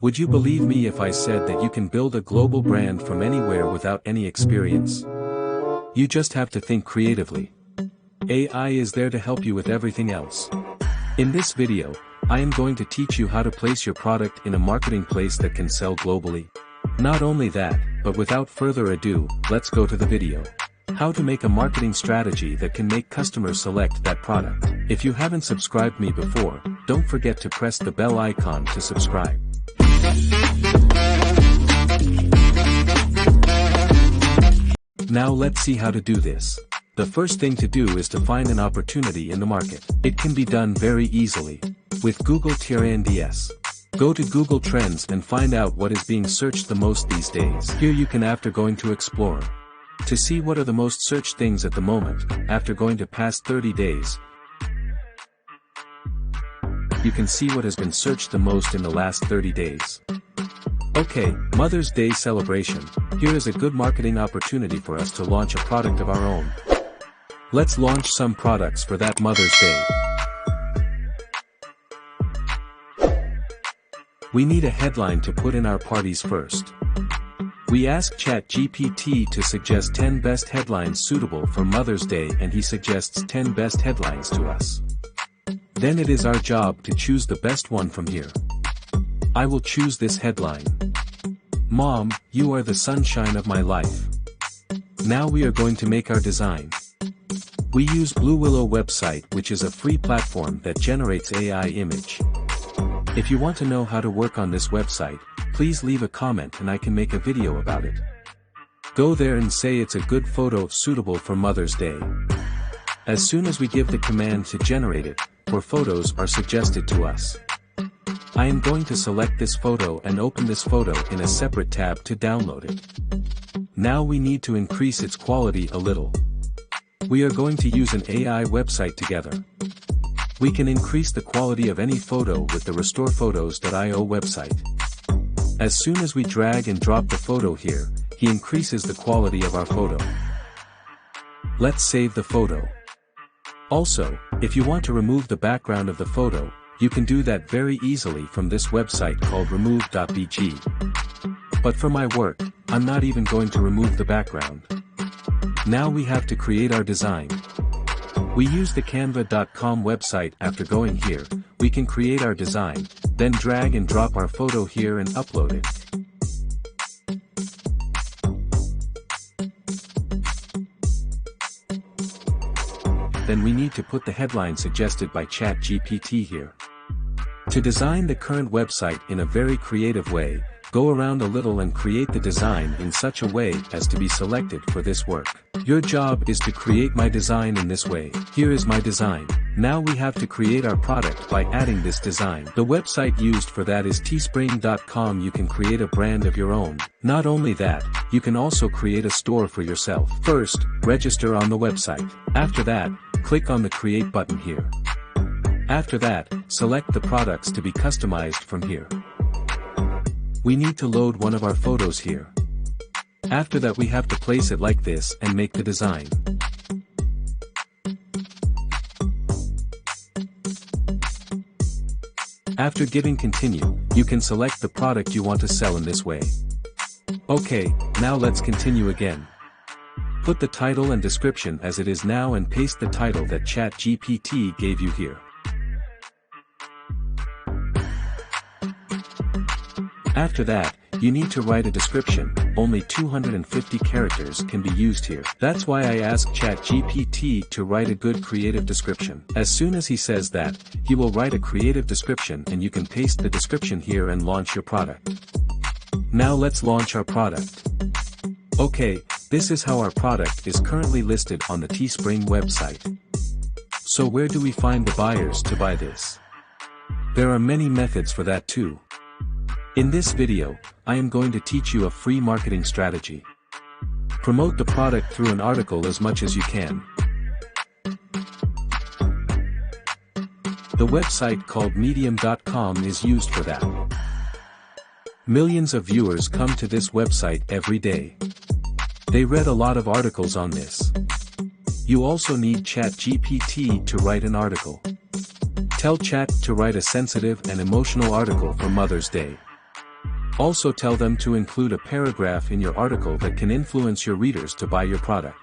Would you believe me if I said that you can build a global brand from anywhere without any experience? You just have to think creatively. AI is there to help you with everything else. In this video, I am going to teach you how to place your product in a marketing place that can sell globally. Not only that, but without further ado, let's go to the video. How to make a marketing strategy that can make customers select that product. If you haven't subscribed me before, don't forget to press the bell icon to subscribe. Now let's see how to do this. The first thing to do is to find an opportunity in the market. It can be done very easily with Google Trends. Go to Google Trends and find out what is being searched the most these days. Here you can, after going to Explore, to see what are the most searched things at the moment. After going to past 30 days, you can see what has been searched the most in the last 30 days. Okay, Mother's Day celebration. Here is a good marketing opportunity for us to launch a product of our own. Let's launch some products for that Mother's Day. We need a headline to put in our parties first. We ask ChatGPT to suggest 10 best headlines suitable for Mother's Day, and he suggests 10 best headlines to us. Then it is our job to choose the best one from here. I will choose this headline. Mom, you are the sunshine of my life. Now we are going to make our design. We use Blue Willow website, which is a free platform that generates AI image. If you want to know how to work on this website, please leave a comment and I can make a video about it. Go there and say it's a good photo suitable for Mother's Day. As soon as we give the command to generate it, more photos are suggested to us. I am going to select this photo and open this photo in a separate tab to download it. Now we need to increase its quality a little. We are going to use an AI website together. We can increase the quality of any photo with the restorephotos.io website. As soon as we drag and drop the photo here, he increases the quality of our photo. Let's save the photo. Also, if you want to remove the background of the photo, you can do that very easily from this website called remove.bg. But for my work, I'm not even going to remove the background. Now we have to create our design. We use the canva.com website. After going here, we can create our design, then drag and drop our photo here and upload it. Then we need to put the headline suggested by ChatGPT here. To design the current website in a very creative way, go around a little and create the design in such a way as to be selected for this work. Your job is to create my design in this way. Here is my design. Now we have to create our product by adding this design. The website used for that is teespring.com. You can create a brand of your own. Not only that, you can also create a store for yourself. First, register on the website. After that, click on the Create button here. After that, select the products to be customized from here. We need to load one of our photos here. After that we have to place it like this and make the design. After giving continue, you can select the product you want to sell in this way. Okay, now let's continue again. Put the title and description as it is now and paste the title that ChatGPT gave you here. After that, you need to write a description. Only 250 characters can be used here. That's why I asked ChatGPT to write a good creative description. As soon as he says that, he will write a creative description and you can paste the description here and launch your product. Now let's launch our product. Okay, this is how our product is currently listed on the Teespring website. So where do we find the buyers to buy this? There are many methods for that too. In this video, I am going to teach you a free marketing strategy. Promote the product through an article as much as you can. The website called medium.com is used for that. Millions of viewers come to this website every day. They read a lot of articles on this. You also need ChatGPT to write an article. Tell Chat to write a sensitive and emotional article for Mother's Day. Also tell them to include a paragraph in your article that can influence your readers to buy your product.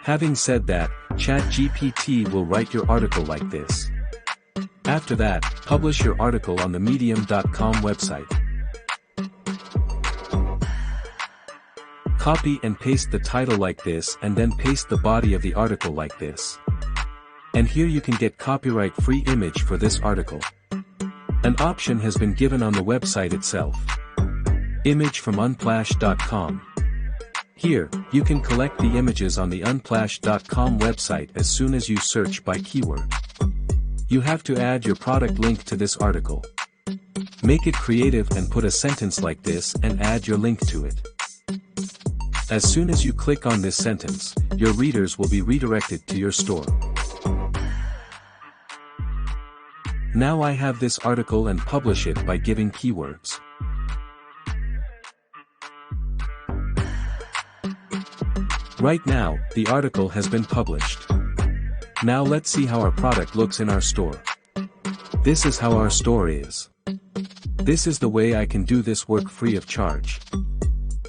Having said that, ChatGPT will write your article like this. After that, publish your article on the medium.com website. Copy and paste the title like this and then paste the body of the article like this. And here you can get copyright-free image for this article. An option has been given on the website itself. Image from Unsplash.com. Here, you can collect the images on the Unsplash.com website as soon as you search by keyword. You have to add your product link to this article. Make it creative and put a sentence like this and add your link to it. As soon as you click on this sentence, your readers will be redirected to your store. Now I have this article and publish it by giving keywords. Right now, the article has been published. Now let's see how our product looks in our store. This is how our store is. This is the way I can do this work free of charge.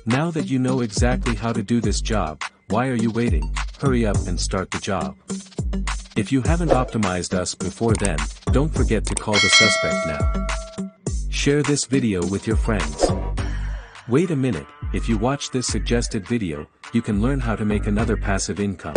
Now that you know exactly how to do this job, why are you waiting? Hurry up and start the job. If you haven't optimized us before then, don't forget to call the suspect now. Share this video with your friends. Wait a minute, if you watch this suggested video, you can learn how to make another passive income.